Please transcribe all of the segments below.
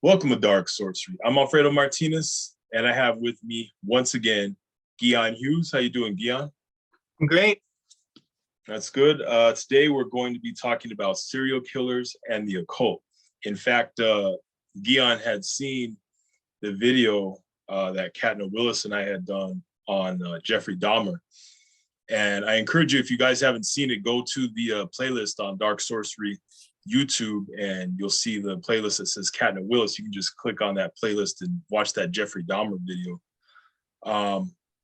Welcome to Dark Sorcery. I'm Alfredo Martinez, and I have with me once again Guion Hughes. How you doing, Guion? I'm great. That's good. Today we're going to be talking about serial killers and the occult. In fact, Guion had seen the video that Catna, Willis, and I had done on Jeffrey Dahmer. And I encourage you, if you guys haven't seen it, go to the playlist on Dark Sorcery YouTube, and you'll see the playlist that says Catna Willis. You can just click on that playlist and watch that Jeffrey Dahmer video.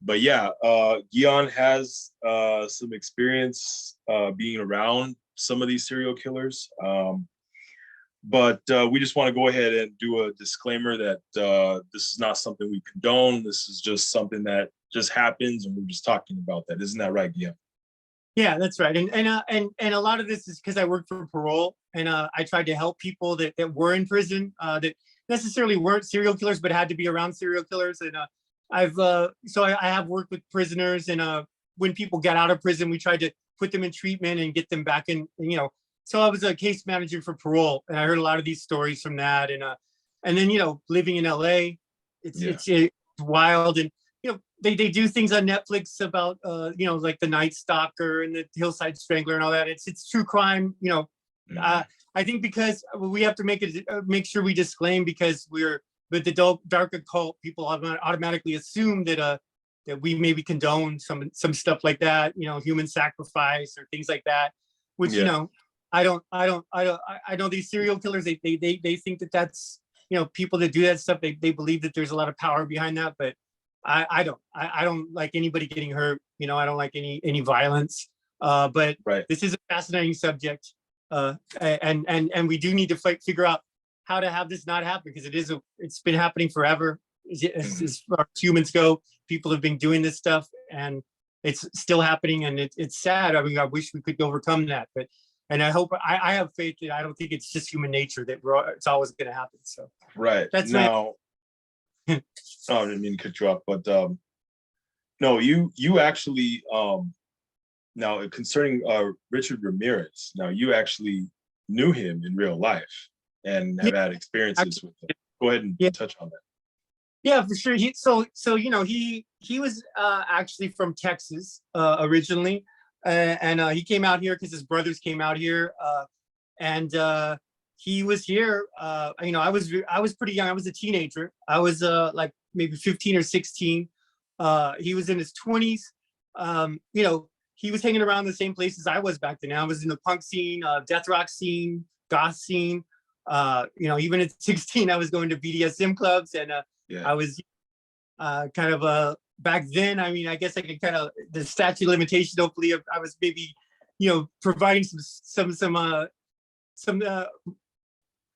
But yeah, Guion has some experience being around some of these serial killers. But we just want to go ahead and do a disclaimer that this is not something we condone. This is just something that just happens, and we're just talking about that. Isn't that right, Guion? Yeah, that's right. And a lot of this is because I work for parole, and I tried to help people that were in prison that necessarily weren't serial killers, but had to be around serial killers. And I have worked with prisoners, and when people got out of prison, we tried to put them in treatment and get them back in. So I was a case manager for parole, and I heard a lot of these stories from that. And then living in LA, it's wild. And they do things on Netflix about like the Night Stalker and the Hillside Strangler and all that. It's true crime. I think because we have to make sure we disclaim, because we're with the dark occult, people automatically assume that we maybe condone some stuff like that, human sacrifice or things like that, which I know these serial killers, they think that that's people that do that stuff, they believe that there's a lot of power behind that, but I don't like anybody getting hurt. I don't like any violence. But right. This is a fascinating subject, and we do need to figure out how to have this not happen, because it's been happening forever. As far as humans go, people have been doing this stuff, and it's still happening, and it's sad. I mean, I wish we could overcome that, and I hope I have faith that I don't think it's just human nature that it's always going to happen. So right that's now. I didn't mean to cut you off, but no, you actually now concerning Richard Ramirez. Now you actually knew him in real life and have had experiences with him. Go ahead and touch on that. Yeah, for sure. He was actually from Texas originally, and he came out here because his brothers came out here, and he was here. I was pretty young. I was a teenager. I was like maybe 15 or 16. He was in his 20s. He was hanging around the same places I was back then. I was in the punk scene, death rock scene, goth scene. Even at 16, I was going to BDSM clubs, and I was kind of back then. I mean, I guess I could kind of the statute of limitation. Hopefully, I was maybe providing some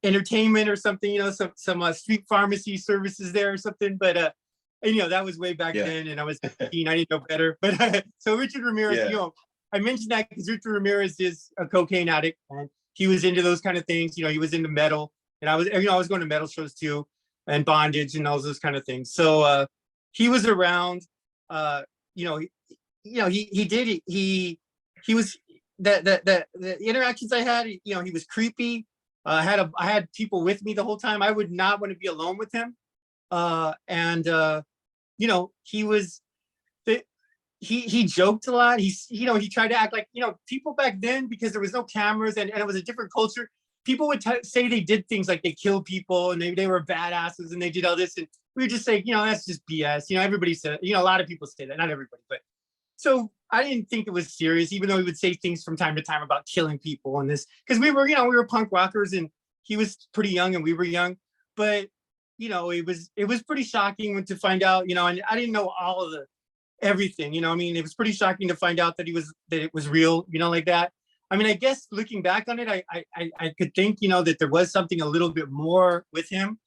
entertainment or something, some street pharmacy services there or something. But that was way back then, and I was 15. I didn't know better. But so Richard Ramirez, I mentioned that because Richard Ramirez is a cocaine addict, and he was into those kind of things. He was into metal, and I was going to metal shows too, and bondage and all those kind of things. So he was around. He was the interactions I had. He was creepy. I had people with me the whole time. I would not want to be alone with him. He joked a lot. He tried to act like, people back then, because there was no cameras and it was a different culture. People would say they did things like they killed people and they were badasses and they did all this. And we would just say, that's just BS. Everybody said, a lot of people say that, not everybody, but so I didn't think it was serious, even though he would say things from time to time about killing people and this, because we were punk rockers, and he was pretty young and we were young, but it was pretty shocking to find out, and I didn't know all of everything, it was pretty shocking to find out that it was real, like that. I mean, I guess looking back on it, I could think, that there was something a little bit more with him.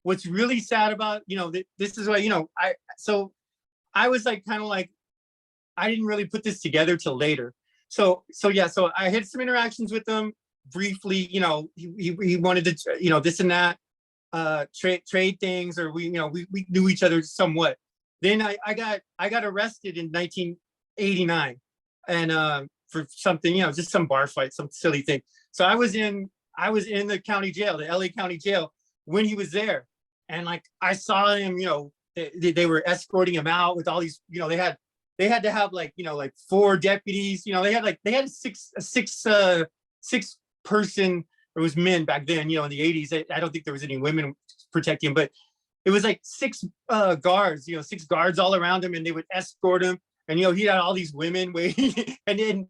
What's really sad about, this is why, I was like, kind of like, I didn't really put this together till later. So I had some interactions with him briefly. He wanted to, this and that, trade things, or we knew each other somewhat. Then I got arrested in 1989, and for something, just some bar fight, some silly thing. So I was in the county jail, the LA County Jail, when he was there. And like, I saw him, they were escorting him out with all these, they had to have like, like 4 deputies, they had six person, it was men back then, in the 80s. I don't think there was any women protecting him, but it was like 6 guards, 6 guards all around him, and they would escort him. And, he had all these women waiting, and then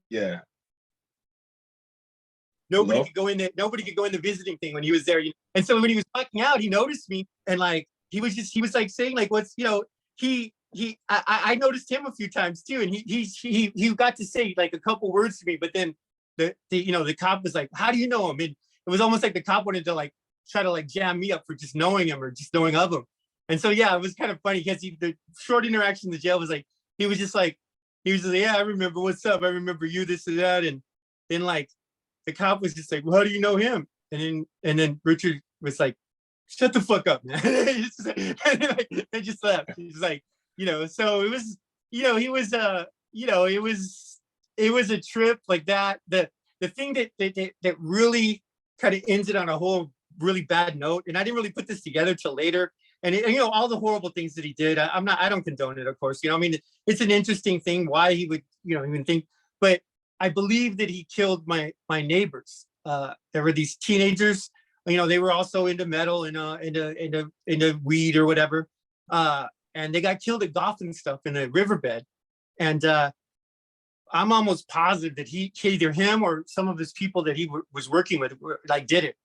nobody could go in there. Nobody could go in the visiting thing when he was there. And so when he was walking out, he noticed me, and like, he was like saying like, what's, I noticed him a few times too. And he got to say like a couple words to me, but then the cop was like, how do you know him? And it was almost like the cop wanted to like try to like jam me up for just knowing him or just knowing of him. And so, yeah, it was kind of funny because the short interaction in the jail was like, he was just like, yeah, I remember, what's up? I remember you, this and that. And then like, the cop was just like, well, how do you know him? And then Richard was like, shut the fuck up, man. They just left. He's like, so it was, he was, it was a trip like that. The thing that really kind of ends it on a whole really bad note, and I didn't really put this together till later. And all the horrible things that he did, I don't condone it, of course. It's an interesting thing why he would, even think, but I believe that he killed my neighbors. There were these teenagers, they were also into metal and into weed or whatever. And they got killed at golf and stuff in a riverbed. And I'm almost positive that either him or some of his people that he was working with did it.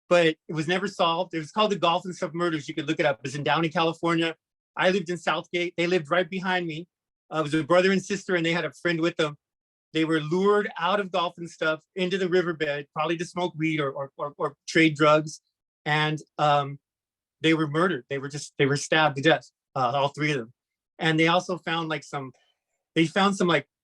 But it was never solved. It was called the Golf and Stuff Murders. You could look it up. It was in Downey, California. I lived in Southgate. They lived right behind me. It was a brother and sister, and they had a friend with them. They were lured out of Golf and Stuff into the riverbed, probably to smoke weed or trade drugs. And they were murdered. They were stabbed to death, all 3 of them. And they also found some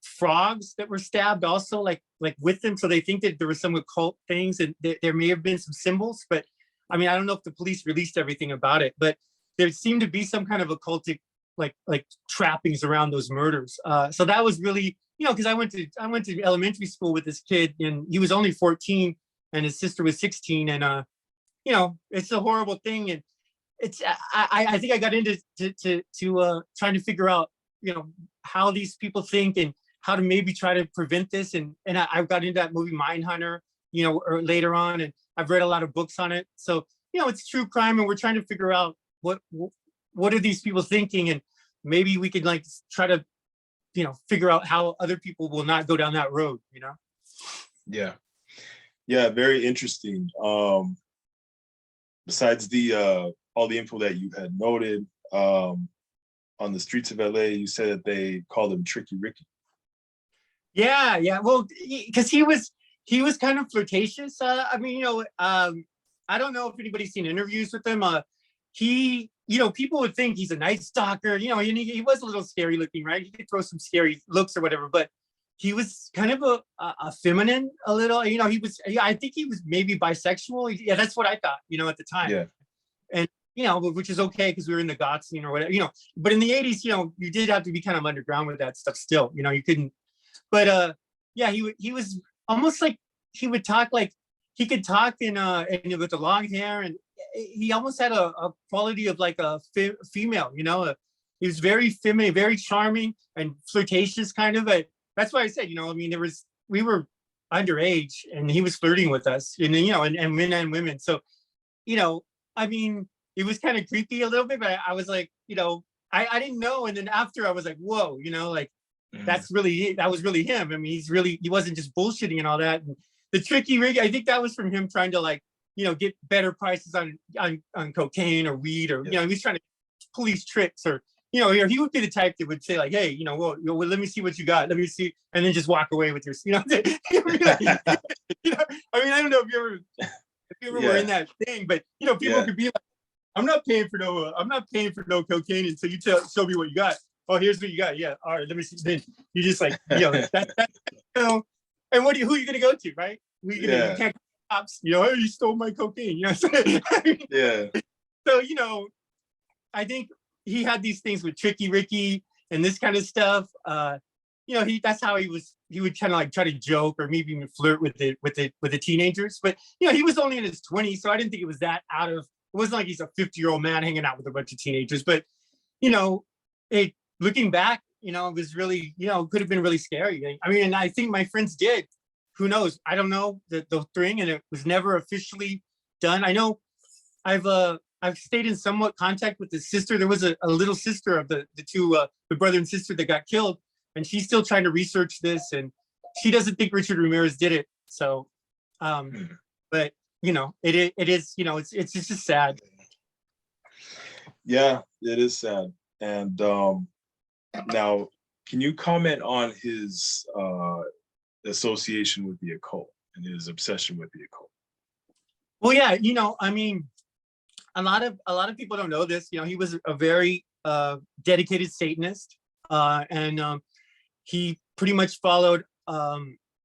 frogs that were stabbed also like with them. So they think that there were some occult things, and there may have been some symbols, but I mean, I don't know if the police released everything about it, but there seemed to be some kind of occultic like trappings around those murders. So that was really, because I went to elementary school with this kid, and he was only 14 and his sister was 16. And it's a horrible thing. And it's I think I got into trying to figure out, how these people think and how to maybe try to prevent this. And I got into that movie Mindhunter, or later on, and I've read a lot of books on it. So, it's true crime, and we're trying to figure out what are these people thinking, and maybe we could try to, figure out how other people will not go down that road, Yeah. Yeah, very interesting. Besides all the info that you had noted, on the streets of LA, you said that they called him Tricky Ricky. Yeah. Well, because he was kind of flirtatious. I don't know if anybody's seen interviews with him. People would think he's a night stalker. He was a little scary looking, right? He could throw some scary looks or whatever, but he was kind of a feminine, a little. I think he was maybe bisexual. Yeah, that's what I thought. At the time. Yeah. And which is okay because we were in the goth scene or whatever. But in the 80s, you did have to be kind of underground with that stuff. Still, you couldn't. But yeah, he was almost like he would talk like he could talk and with the long hair, and he almost had a quality of like a female. He was very feminine, very charming and flirtatious, kind of. That's why I said, we were underage, and he was flirting with us, and men and women. So, it was kind of creepy a little bit, but I was like, I didn't know. And then after I was like, whoa, that was really him. I mean, he wasn't just bullshitting and all that. And the Tricky Ricky, I think that was from him trying to get better prices on cocaine or weed, or, he was trying to police tricks, or, he would be the type that would say like, hey, well, let me see what you got. Let me see. And then just walk away with your, I don't know if you ever were in that thing, but, people could be like, I'm not paying for no cocaine until you show me what you got. Oh, here's what you got. Yeah. All right. Let me see. Then you just like, and who are you going to go to? Right. You can't go to cops, hey, you stole my cocaine. Yeah. So, I think he had these things with Tricky Ricky and this kind of stuff. that's how he would kind of like try to joke or maybe even flirt with the teenagers. But he was only in his 20s, so I didn't think it was that out of. It wasn't like he's a 50-year-old man hanging out with a bunch of teenagers. But looking back, it was really, could have been really scary. I mean, and I think my friends did. Who knows? I don't know the thing, and it was never officially done. I know I've stayed in somewhat contact with the sister. There was a little sister of the two, the brother and sister that got killed, and she's still trying to research this, and she doesn't think Richard Ramirez did it. So, but it is, it's just sad. Yeah, it is sad. And now, can you comment on his association with the occult and his obsession with the occult? Well, yeah, I mean, a lot of people don't know this. He was a very dedicated Satanist, and he pretty much followed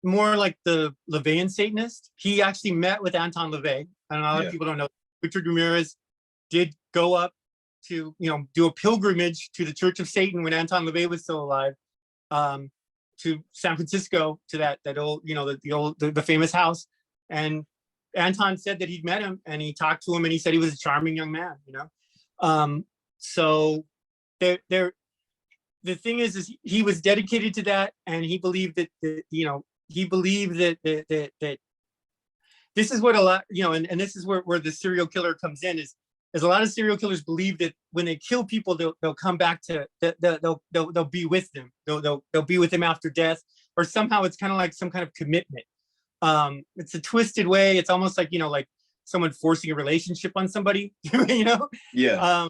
more like the LaVeyan Satanist. He actually met with Anton LaVey, and a lot of people don't know. Richard Ramirez did go up to do a pilgrimage to the Church of Satan when Anton LaVey was still alive, to San Francisco, to that old the famous house. And Anton said that he'd met him and he talked to him and he said he was a charming young man. So the thing is he was dedicated to that, and he believed that that this is what a lot, and this is where the serial killer comes in, is a lot of serial killers believe that when they kill people, they'll come back to they'll be with them. They'll be with them after death, or somehow it's kind of like some kind of commitment. It's a twisted way. It's almost like like someone forcing a relationship on somebody. Yeah.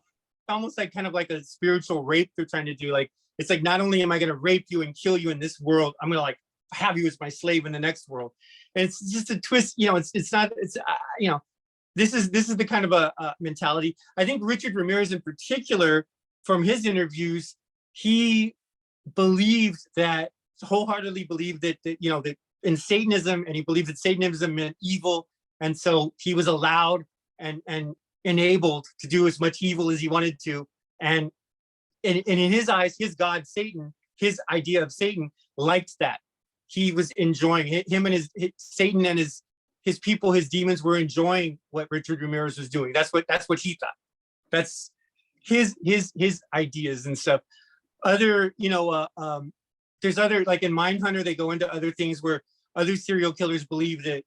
Almost like kind of like a spiritual rape they're trying to do. Like, it's like, not only am I going to rape you and kill you in this world, I'm going to like have you as my slave in the next world. And it's just a twist. It's not. It's this is the kind of a mentality. I think Richard Ramirez in particular, from his interviews, he wholeheartedly believed that that in Satanism, and he believed that Satanism meant evil, and so he was allowed and enabled to do as much evil as he wanted to. And in his eyes, his god Satan, his idea of Satan, liked that. He was enjoying it. Him and his Satan and his people, his demons, were enjoying what Richard Ramirez was doing. That's what he thought. That's his ideas and stuff. Other, there's other, like in Mindhunter, they go into other things where other serial killers believe that,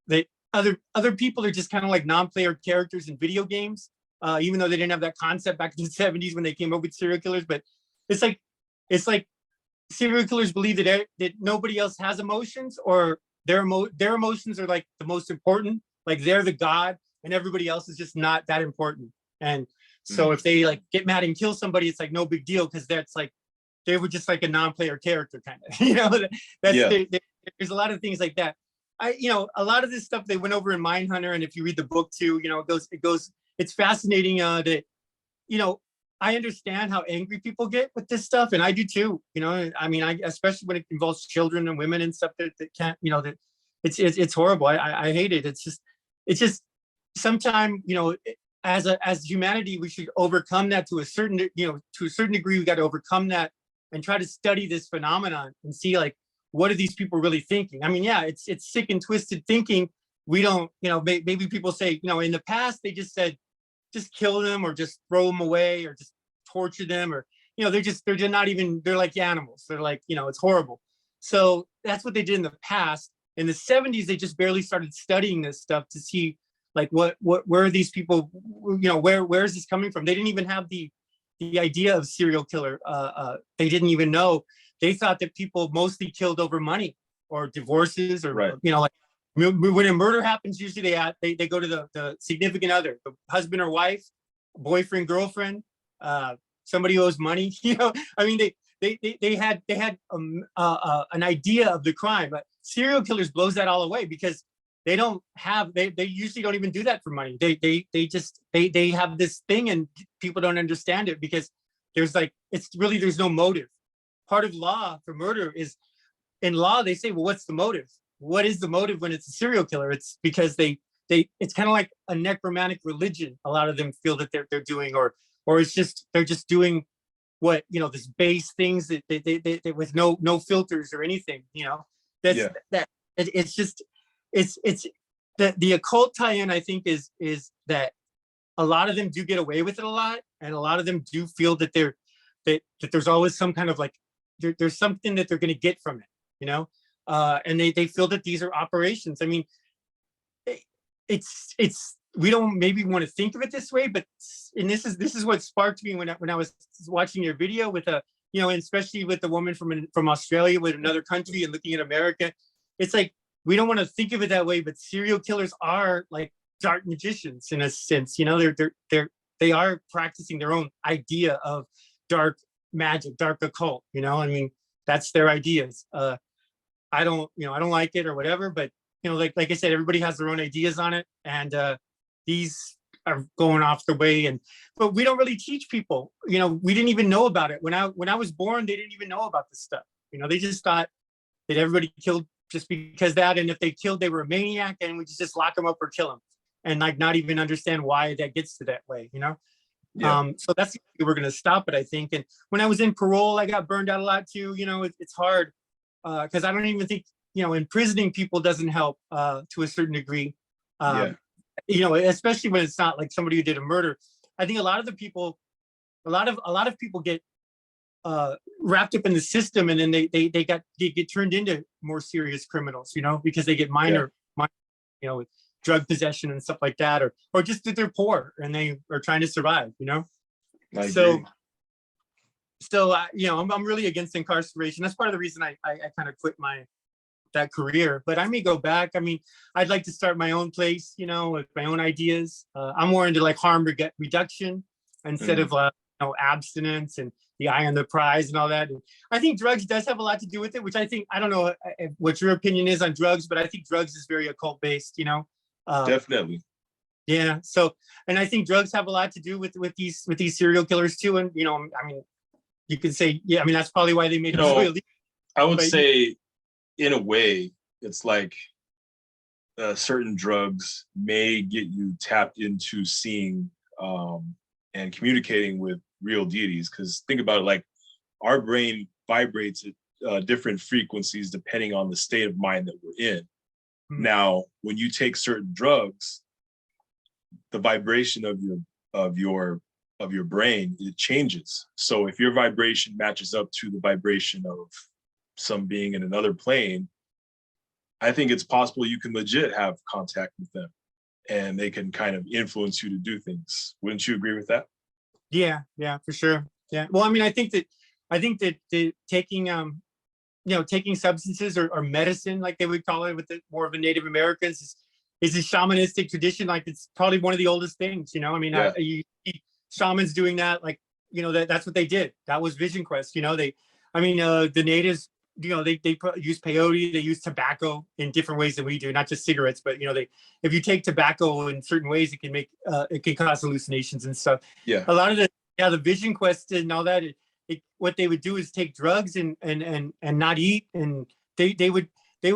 that other people are just kind of like non-player characters in video games, even though they didn't have that concept back in the 70s when they came up with serial killers. But it's like serial killers believe that nobody else has emotions, or their emotions are like the most important. Like, they're the god, and everybody else is just not that important. And so if they like get mad and kill somebody, it's like no big deal, because that's like they were just like a non-player character kind of. There's a lot of things like that. A lot of this stuff they went over in Mindhunter, and if you read the book too, it goes. It's fascinating that I understand how angry people get with this stuff, and I do too. I mean, especially when it involves children and women and stuff that can't, that it's horrible. I hate it. It's just sometimes, as humanity, we should overcome that to a certain degree. We got to overcome that and try to study this phenomenon and see, like, what are these people really thinking? I mean, yeah, it's sick and twisted thinking. We don't, maybe people say, in the past they just said, just kill them or just throw them away or just torture them, or they're just not even, they're like animals. They're like, it's horrible. So that's what they did in the past. In the 70s, they just barely started studying this stuff to see, like, where are these people, where is this coming from? They didn't even have the idea of serial killer. They didn't even know. They thought that people mostly killed over money or divorces, or right. Like, when a murder happens, usually they go to the significant other, the husband or wife, boyfriend, girlfriend, somebody who owes money. I mean, they had an idea of the crime, but serial killers blows that all away, because they usually don't even do that for money. They have this thing, and people don't understand it, because there's no motive. Part of law for murder is, in law, they say, well, what's the motive? What is the motive when it's a serial killer? It's because it's kind of like a necromantic religion. A lot of them feel that they're doing, or it's just, they're just doing what, this base things that they with no filters or anything, that's that it's just it's the occult tie-in, I think, is that a lot of them do get away with it a lot, and a lot of them do feel that that there's always some kind of like there's something that they're going to get from it, and they feel that these are operations. I mean, it's we don't maybe want to think of it this way, but and this is what sparked me when I was watching your video with and especially with the woman from Australia with another country and looking at America. It's like we don't want to think of it that way, but serial killers are like dark magicians in a sense. They are practicing their own idea of dark magic, dark occult. I mean, that's their ideas. I don't like it or whatever, but like I said, everybody has their own ideas on it, and these are going off the way. But we don't really teach people. We didn't even know about it when I was born. They didn't even know about this stuff. They just thought that everybody killed just because that, and if they killed, they were a maniac, and we just lock them up or kill them, and like not even understand why that gets to that way. Yeah. So that's we're gonna stop it, I think. And when I was in parole, I got burned out a lot too. It's hard because I don't even think imprisoning people doesn't help to a certain degree. Especially when it's not like somebody who did a murder. I think a lot of people get wrapped up in the system, and then they get turned into more serious criminals, because they get minor, with drug possession and stuff like that, or just that they're poor and they are trying to survive, So I'm really against incarceration. That's part of the reason I kind of quit that career, but I may go back. I mean, I'd like to start my own place, with my own ideas. I'm more into like harm reduction instead of abstinence and the eye on the prize and all that. And I think drugs does have a lot to do with it, which I don't know what your opinion is on drugs, but I think drugs is very occult based, Definitely. Yeah. So, and I think drugs have a lot to do with these serial killers too. And I mean, you could say, yeah, I mean, that's probably why they made it so illegal. I would say, in a way, it's like certain drugs may get you tapped into seeing and communicating with real deities. Because think about it, like our brain vibrates at different frequencies depending on the state of mind that we're in. Now, when you take certain drugs, the vibration of your brain, it changes. So if your vibration matches up to the vibration of some being in another plane, I think it's possible you can legit have contact with them, and they can kind of influence you to do things. Wouldn't you agree with that? Yeah, for sure. Yeah. Well, I mean, I think that taking taking substances or medicine, like they would call it with more of the Native Americans, is a shamanistic tradition. Like it's probably one of the oldest things, I mean, you see shamans doing that, like, that's what they did. That was Vision Quest, the natives, they use peyote, they use tobacco in different ways than we do, not just cigarettes, but, if you take tobacco in certain ways, it can make, it can cause hallucinations and stuff. Yeah. A lot of the Vision Quest and all that, what they would do is take drugs and not eat, and they would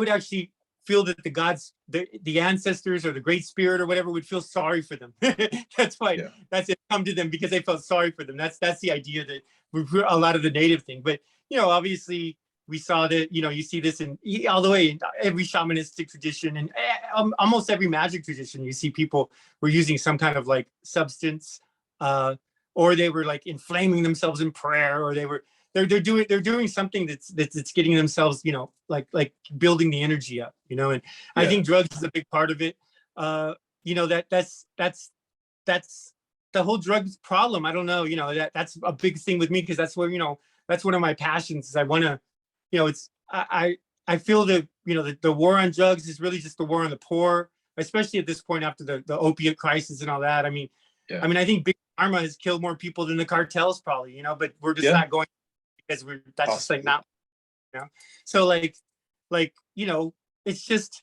actually feel that the gods, the ancestors or the great spirit or whatever would feel sorry for them. That's why that's it, come to them because they felt sorry for them. That's the idea that a lot of the native thing. But obviously we saw that, you see this in all the way in every shamanistic tradition and almost every magic tradition. You see people were using some kind of like substance, or they were like inflaming themselves in prayer, or they're doing something that's getting themselves, like building the energy up, and I think drugs is a big part of it. That's the whole drugs problem. I don't know, that's a big thing with me, because that's where, that's one of my passions is I want to, I feel that, the war on drugs is really just the war on the poor, especially at this point after the opiate crisis and all that. I mean, I think big pharma has killed more people than the cartels probably, but we're just not going because that's just like not, so like, it's just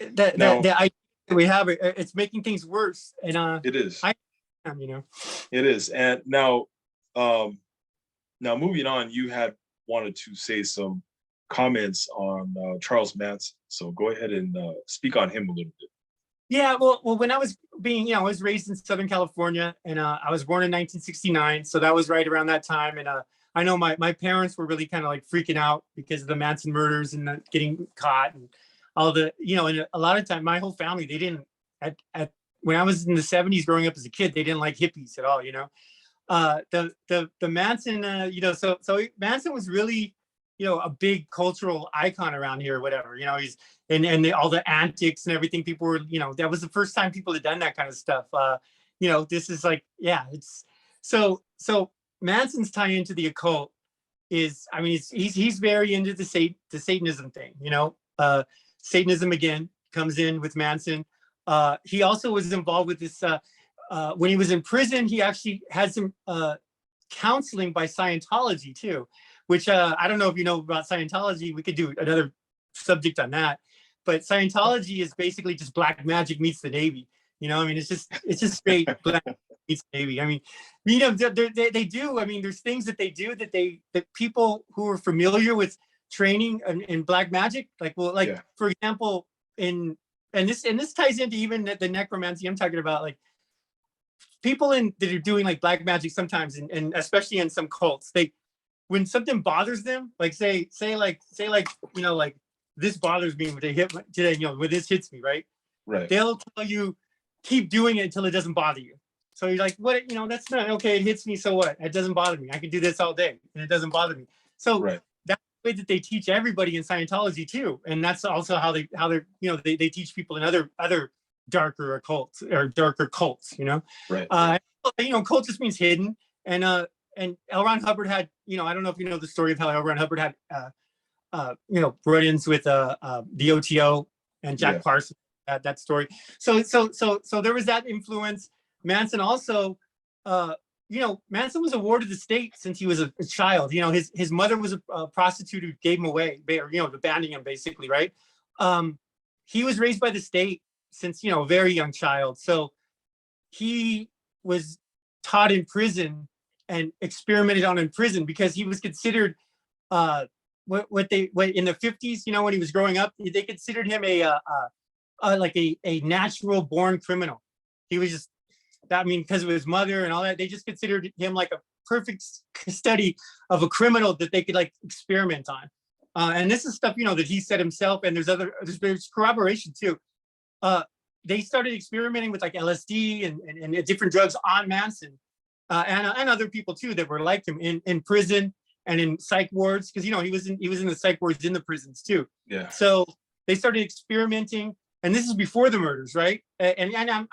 that the idea that we have, it's making things worse. And it is. It is. And now moving on, you had wanted to say some comments on Charles Manson. So go ahead and speak on him a little bit. Yeah, well, when I was I was raised in Southern California, and I was born in 1969, so that was right around that time. And I know my parents were really kind of like freaking out because of the Manson murders and getting caught and all the, and a lot of time my whole family, they didn't at when I was in the 70s growing up as a kid, they didn't like hippies at all. The Manson, so Manson was really, a big cultural icon around here or whatever. He's all the antics and everything. People were, that was the first time people had done that kind of stuff. This is like, yeah, it's so Manson's tie into the occult is, I mean, he's very into the Satanism thing. Satanism again comes in with Manson. He also was involved with this. When he was in prison, he actually had some counseling by Scientology too, which I don't know if you know about Scientology. We could do another subject on that. But Scientology is basically just black magic meets the Navy. I mean, it's just straight black meets the Navy. I mean, they do. I mean, there's things that they do that people who are familiar with training in black magic, for example, and this ties into even the necromancy I'm talking about, like people that are doing like black magic sometimes, and especially in some cults, when something bothers them, like say like this bothers me when they hit today, when this hits me, right? Right. They'll tell you keep doing it until it doesn't bother you. So you're like, what? That's not okay. It hits me, so what? It doesn't bother me. I can do this all day, and it doesn't bother me. So that's the way that they teach everybody in Scientology too, and that's also how they teach people in other darker occults or darker cults. Right. Cult just means hidden, and L. Ron Hubbard had, I don't know if you know the story of how L. Ron Hubbard had run-ins with the OTO and Jack Parsons. That story. So there was that influence. Manson also, Manson was a ward of the state since he was a child. His mother was a prostitute who gave him away, abandoning him basically, right? He was raised by the state since, a very young child. So he was taught in prison and experimented on in prison because he was considered what in the 50s, when he was growing up, they considered him a natural born criminal. He was just, because of his mother and all that, they just considered him like a perfect study of a criminal that they could like experiment on. And this is stuff, that he said himself, and there's corroboration too. They started experimenting with like LSD and different drugs on Manson and other people too that were like him in prison and in psych wards, because he was in the psych wards in the prisons too. Yeah. So they started experimenting, and this is before the murders, right? And I don't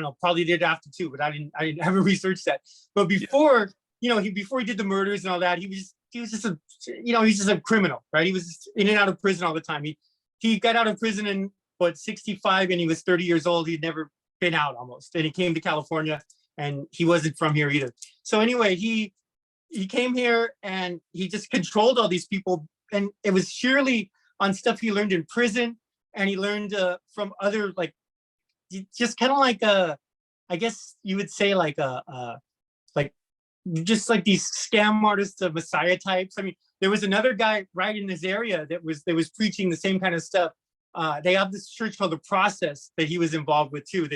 know, probably did after too, but I didn't ever research that. But before, before he did the murders and all that, he was just a criminal, right? He was in and out of prison all the time. He got out of prison in 65, and he was 30 years old. He'd never been out almost, and he came to California, and he wasn't from here either. So anyway, he came here and he just controlled all these people, and it was surely on stuff he learned in prison, and he learned from other, like, just kind of like I guess you would say like just like these scam artists of Messiah types. I mean, there was another guy right in this area that was preaching the same kind of stuff. They have this church called The Process that he was involved with too.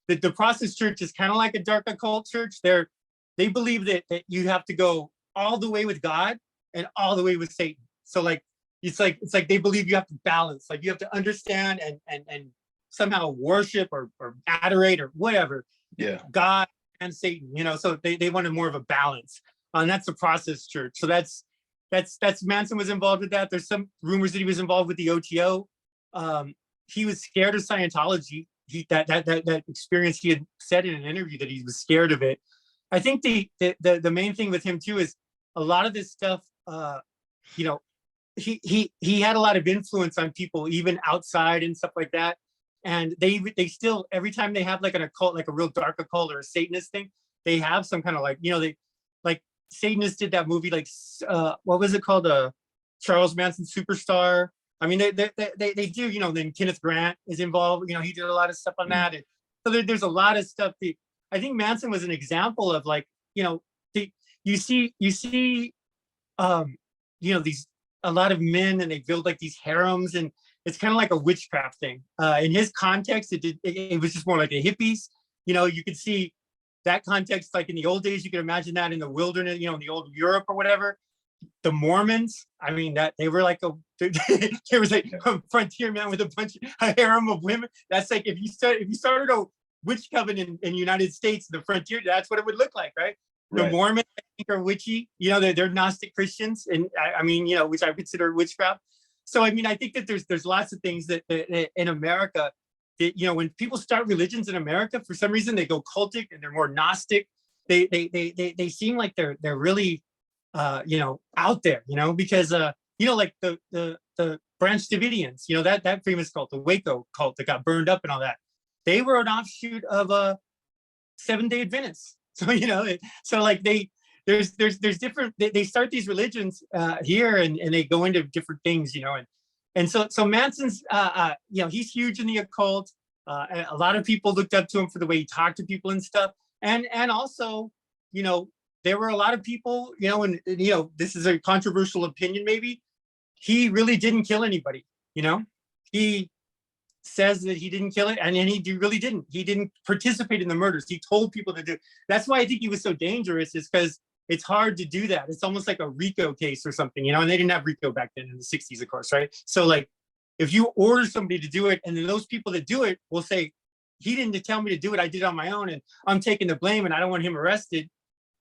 That the Process Church is kind of like a dark occult church. They believe that you have to go all the way with God and all the way with Satan. So like it's like they believe you have to balance, like you have to understand and somehow worship or adorate or whatever. Yeah. God and Satan, so they wanted more of a balance. And that's The Process Church. So that's Manson was involved with that. There's some rumors that he was involved with the OTO. He was scared of Scientology. That experience, he had said in an interview that he was scared of it. I think the main thing with him too is a lot of this stuff. He had a lot of influence on people even outside and stuff like that. And they still, every time they have like an occult, like a real dark occult or a Satanist thing, they have some kind of like, they like Satanists did that movie, like what was it called? Charles Manson Superstar. I mean, they do, then Kenneth Grant is involved, he did a lot of stuff on that. And so there's a lot of stuff that I think Manson was an example of, like, you see, these a lot of men, and they build like these harems, and it's kind of like a witchcraft thing. In his context, it was just more like the hippies. You could see that context, like in the old days, you could imagine that in the wilderness, in the old Europe or whatever. The Mormons, I mean, that they were like there was like a frontier man with a harem of women. That's like if you started a witch coven in the United States, the frontier, that's what it would look like, right? The Mormons, I think, are witchy. They're Gnostic Christians, and I mean, which I consider witchcraft. So I mean, I think that there's lots of things that in America, that, when people start religions in America, for some reason they go cultic and they're more Gnostic. They seem like they're really out there, because like the Branch Davidians, that famous cult, the Waco cult that got burned up and all that. They were an offshoot of a Seventh-day Adventists. So so like there's different. They start these religions here, and they go into different things, and so Manson's he's huge in the occult. A lot of people looked up to him for the way he talked to people and stuff, and also there were a lot of people, and this is a controversial opinion maybe. He really didn't kill anybody. He says that he didn't kill it, and then he really didn't. He didn't participate in the murders. He told people to do. That's why I think he was so dangerous, is because it's hard to do that. It's almost like a RICO case or something, and they didn't have RICO back then in the 60s, of course, right? So like, if you order somebody to do it, and then those people that do it will say, he didn't tell me to do it, I did it on my own, and I'm taking the blame, and I don't want him arrested.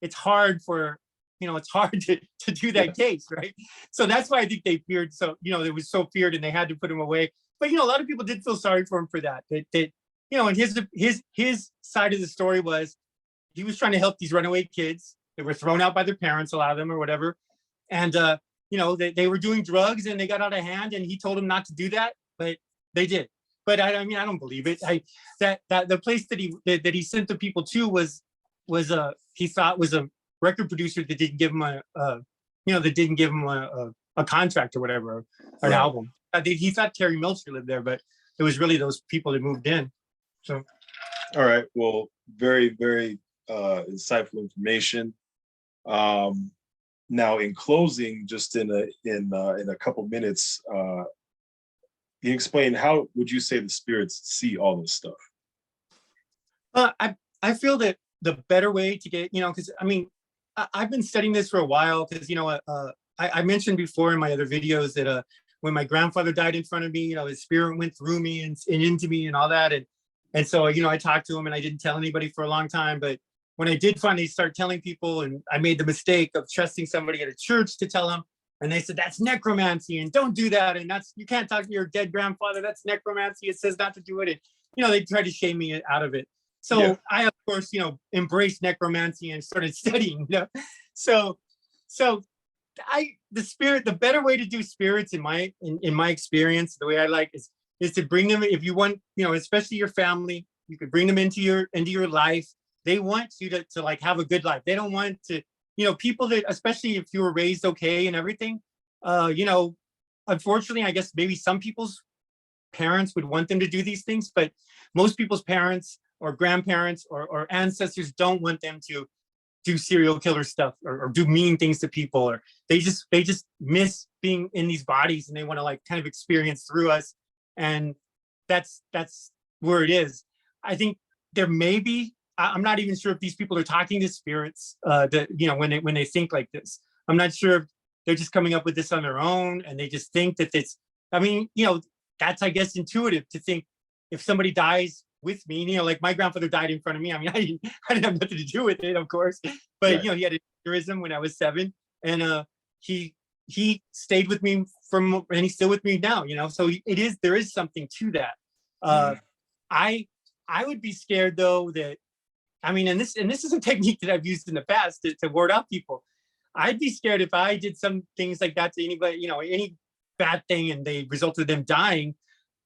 It's hard for, it's hard to do that case, right? So that's why I think they feared. So, it was so feared, and they had to put him away. But, a lot of people did feel sorry for him for that. And his side of the story was, he was trying to help these runaway kids that were thrown out by their parents, a lot of them or whatever. And, they were doing drugs, and they got out of hand, and he told them not to do that, but they did. But I mean, I don't believe it. That the place that he sent the people to was he thought was a record producer that didn't give him a contract or whatever, an album. He thought Terry Melcher lived there, but it was really those people that moved in. So, all right. Well, very, very insightful information. Now, in closing, just in a couple minutes, can you explain how would you say the spirits see all this stuff? I feel that the better way to get, because I mean, I've been studying this for a while, because I mentioned before in my other videos that when my grandfather died in front of me, his spirit went through me and into me and all that, and so I talked to him, and I didn't tell anybody for a long time, but when I did finally start telling people, and I made the mistake of trusting somebody at a church to tell them, and they said that's necromancy and don't do that, and you can't talk to your dead grandfather, that's necromancy, it says not to do it, and they tried to shame me out of it. So I, of course, embraced necromancy and started studying, So the better way to do spirits in my experience, the way I like is to bring them, if you want, especially your family, you could bring them into your life. They want you to like have a good life. They don't want to, people that, especially if you were raised okay and everything, unfortunately, I guess maybe some people's parents would want them to do these things, but most people's parents or grandparents or ancestors don't want them to do serial killer stuff or do mean things to people, or they just miss being in these bodies, and they want to like kind of experience through us, and that's where it is. I think there may be, I'm not even sure if these people are talking to spirits that when they think like this. I'm not sure if they're just coming up with this on their own, and they just think that it's, I mean, that's, I guess, intuitive to think if somebody dies with me, like my grandfather died in front of me. I mean, I didn't have nothing to do with it, of course, but he had an aneurysm when I was 7, and he stayed with me and he's still with me now, so there is something to that. I would be scared though that, I mean, and this is a technique that I've used in the past to ward off people. I'd be scared if I did some things like that to anybody, any bad thing, and they resulted in them dying,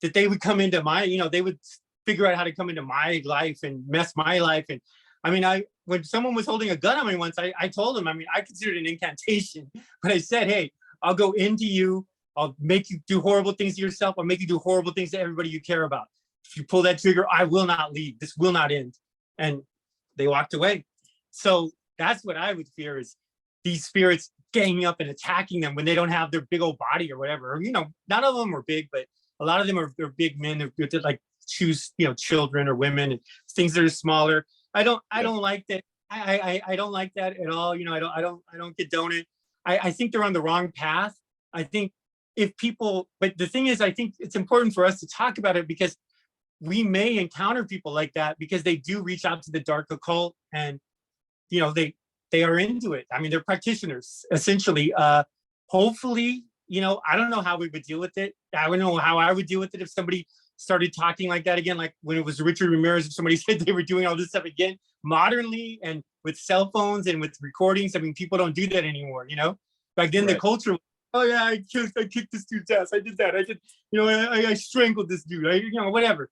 that they would come into my, they would figure out how to come into my life and mess my life. And I mean, when someone was holding a gun on me once, I told them, I mean, I considered it an incantation, but I said, hey, I'll go into you. I'll make you do horrible things to yourself. I'll make you do horrible things to everybody you care about. If you pull that trigger, I will not leave. This will not end. And they walked away. So that's what I would fear is these spirits ganging up and attacking them when they don't have their big old body or whatever. Or, none of them are big, but a lot of them are big men. They're like choose, children or women and things that are smaller. I don't like that. I don't like that at all. I don't condone it. I think they're on the wrong path. I think but the thing is, I think it's important for us to talk about it because we may encounter people like that because they do reach out to the dark occult and, they are into it. I mean, they're practitioners essentially. Hopefully, I don't know how we would deal with it. I don't know how I would deal with it if somebody started talking like that again, like when it was Richard Ramirez, if somebody said they were doing all this stuff again, modernly and with cell phones and with recordings. I mean, people don't do that anymore, Back then, the culture, oh yeah, I kicked this dude's ass. I did that. I did, I strangled this dude. Whatever.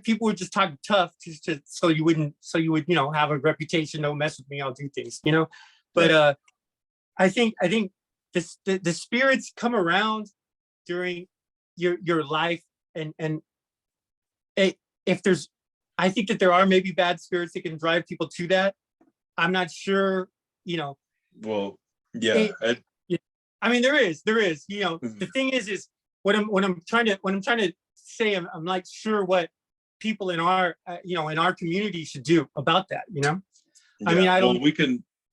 People would just talk tough so you would, have a reputation. Don't mess with me. I'll do things, But I think the spirits come around during your life, and if there's, I think that there are maybe bad spirits that can drive people to that. I'm not sure, Well, yeah. I mean, there is, Mm-hmm. The thing is what I'm trying to say, I'm like sure what people in our, in our community should do about that, Yeah. I mean, I don't. Well,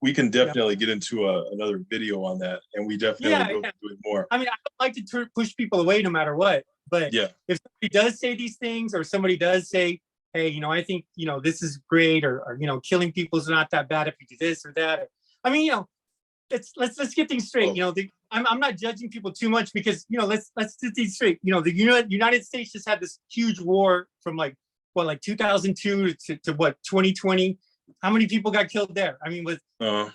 we can definitely get into another video on that, and we definitely will do it more. I mean, I don't like to push people away no matter what, but yeah, if somebody does say these things, or somebody does say, hey, I think, this is great, or killing people is not that bad if you do this or that. I mean, let's get things straight. I'm not judging people too much because, let's get things straight. The United States just had this huge war from like 2002 to what, 2020. How many people got killed there? I mean, with well,